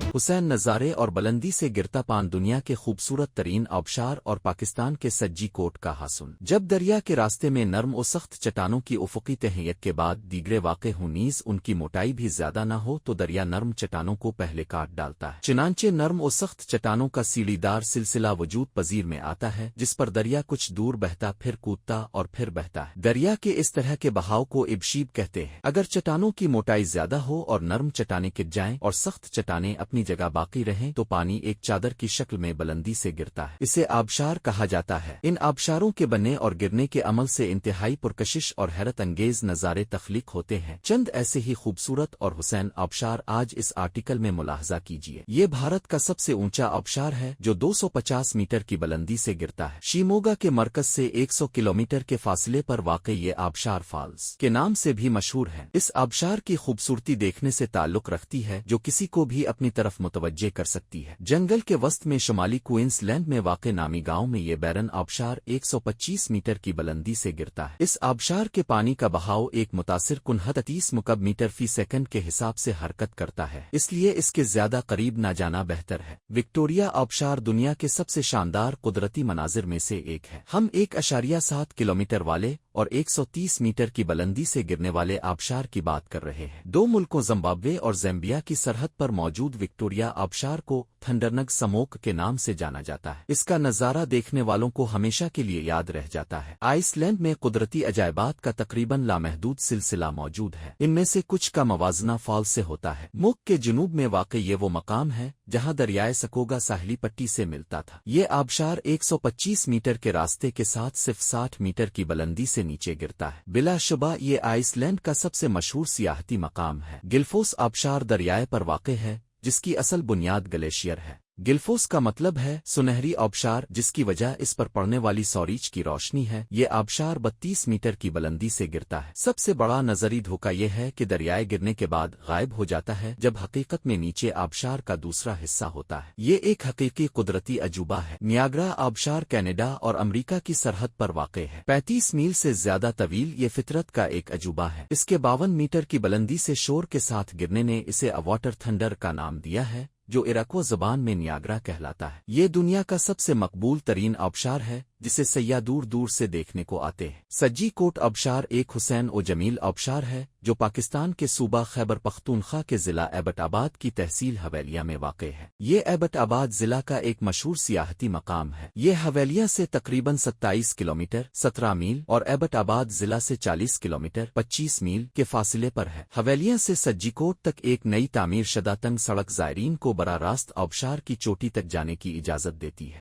حسین نظارے اور بلندی سے گرتا پان دنیا کے خوبصورت ترین آبشار اور پاکستان کے سجی کوٹ کا حسن جب دریا کے راستے میں نرم و سخت چٹانوں کی افقی تہیت کے بعد دیگرے واقع ہوں نیز ان کی موٹائی بھی زیادہ نہ ہو تو دریا نرم چٹانوں کو پہلے کاٹ ڈالتا ہے چنانچہ نرم و سخت چٹانوں کا سیڑھی دار سلسلہ وجود پذیر میں آتا ہے جس پر دریا کچھ دور بہتا پھر کودتا اور پھر بہتا ہے دریا کے اس طرح کے بہاؤ کو ابشیب کہتے ہیں اگر چٹانوں کی موٹائی زیادہ ہو اور نرم چٹانیں گر جائیں اور سخت چٹانیں اپنی جگہ باقی رہیں تو پانی ایک چادر کی شکل میں بلندی سے گرتا ہے اسے آبشار کہا جاتا ہے ان آبشاروں کے بننے اور گرنے کے عمل سے انتہائی پرکشش اور حیرت انگیز نظارے تخلیق ہوتے ہیں چند ایسے ہی خوبصورت اور حسین آبشار آج اس آرٹیکل میں ملاحظہ کیجیے یہ بھارت کا سب سے اونچا آبشار ہے جو 250 میٹر کی بلندی سے گرتا ہے شیموگا کے مرکز سے 100 کلومیٹر کے فاصلے پر واقع یہ آبشار فالز کے نام سے بھی مشہور ہے اس آبشار کی خوبصورتی دیکھنے سے تعلق رکھتی ہے جو کسی کو بھی اپنی طرف متوجہ کر سکتی ہے جنگل کے وسط میں شمالی کوئنس لینڈ میں واقع نامی گاؤں میں یہ بیرن آبشار 125 میٹر کی بلندی سے گرتا ہے اس آبشار کے پانی کا بہاؤ ایک متاثر کن 30 مکعب میٹر فی سیکنڈ کے حساب سے حرکت کرتا ہے اس لیے اس کے زیادہ قریب نہ جانا بہتر ہے وکٹوریا آبشار دنیا کے سب سے شاندار قدرتی مناظر میں سے ایک ہے ہم 1.7 کلومیٹر والے اور 130 میٹر کی بلندی سے گرنے والے آبشار کی بات کر رہے ہیں دو ملکوں زمبابوے اور زیمبیا کی سرحد پر موجود وکٹوریا آبشار کو تھنڈرنگ سموک کے نام سے جانا جاتا ہے اس کا نظارہ دیکھنے والوں کو ہمیشہ کے لیے یاد رہ جاتا ہے آئس لینڈ میں قدرتی عجائبات کا تقریباً لامحدود سلسلہ موجود ہے ان میں سے کچھ کا موازنہ فال سے ہوتا ہے ملک کے جنوب میں واقع یہ وہ مقام ہے جہاں دریائے سکوگا ساحلی پٹی سے ملتا تھا یہ آبشار 125 میٹر کے راستے کے ساتھ صرف 60 میٹر کی بلندی سے نیچے گرتا ہے بلا شبہ یہ آئس لینڈ کا سب سے مشہور سیاحتی مقام ہے گلفوس آبشار دریائے پر واقع ہے جس کی اصل بنیاد گلیشیئر ہے گلفوس کا مطلب ہے سنہری آبشار جس کی وجہ اس پر پڑنے والی سورج کی روشنی ہے یہ آبشار 32 میٹر کی بلندی سے گرتا ہے سب سے بڑا نظری دھوکہ یہ ہے کہ دریائے گرنے کے بعد غائب ہو جاتا ہے جب حقیقت میں نیچے آبشار کا دوسرا حصہ ہوتا ہے یہ ایک حقیقی قدرتی عجوبہ ہے نیاگرا آبشار کینیڈا اور امریکہ کی سرحد پر واقع ہے 35 میل سے زیادہ طویل یہ فطرت کا ایک عجوبہ ہے اس کے 52 میٹر کی بلندی سے شور کے ساتھ گرنے نے اسے واٹر تھنڈر کا نام دیا ہے جو ایراکو زبان میں نیاگرا کہلاتا ہے یہ دنیا کا سب سے مقبول ترین آبشار ہے جسے سیاح دور دور سے دیکھنے کو آتے ہیں سجی کوٹ آبشار ایک حسین و جمیل آبشار ہے جو پاکستان کے صوبہ خیبر پختونخوا کے ضلع ایبٹ آباد کی تحصیل حویلیہ میں واقع ہے یہ ایبٹ آباد ضلع کا ایک مشہور سیاحتی مقام ہے یہ حویلیہ سے تقریباً 27 کلومیٹر 17 میل اور ایبٹ آباد ضلع سے 40 کلومیٹر 25 میل کے فاصلے پر ہے حویلیہ سے سجی کوٹ تک ایک نئی تعمیر شدہ تنگ سڑک زائرین کو براہ راست آبشار کی چوٹی تک جانے کی اجازت دیتی ہے